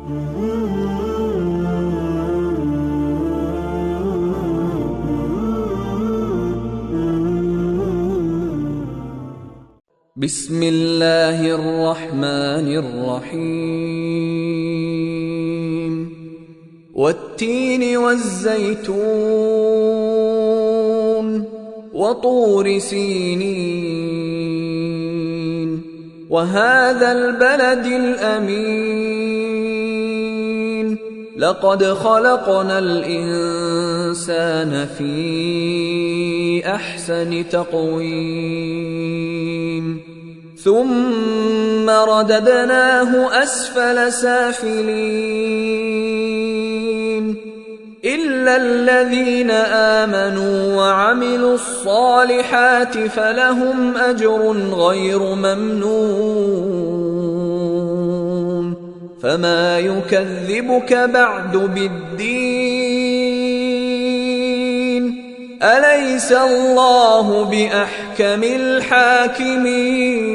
بسم الله الرحمن الرحيم والتين والزيتون وطور سينين وهذا البلد الأمين لقد خلقنا الإنسان في أحسن تقويم ثم رددناه أسفل سافلين إلا الذين آمنوا وعملوا الصالحات فلهم أجر غير ممنون فما يكذبك بعد بالدين أليس الله بأحكم الحاكمين